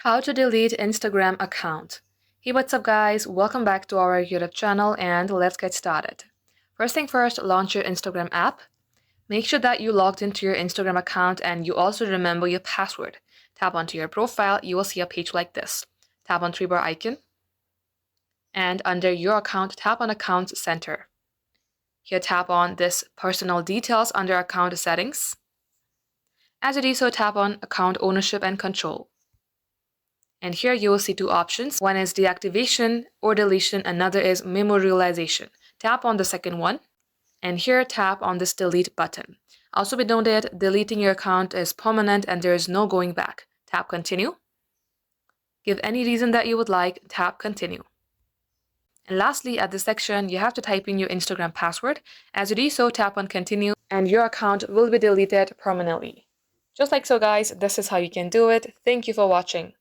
How to delete Instagram account. Hey, what's up guys? Welcome back to our YouTube channel and let's get started. First thing first, launch your Instagram app. Make sure that you logged into your Instagram account and you also remember your password. Tap onto your profile, you will see a page like this. Tap on 3-bar icon and under your account, tap on Account Center. Here tap on this personal details under account settings. As you do so, tap on account ownership and control. And here you will see two options. One is deactivation or deletion, another is memorialization. Tap on the second one, and here tap on this delete button. Also be noted, deleting your account is permanent and there is no going back. Tap continue. Give any reason that you would like, tap continue. And lastly, at this section, you have to type in your Instagram password. As you do so, tap on continue and your account will be deleted permanently. Just like so guys, this is how you can do it. Thank you for watching.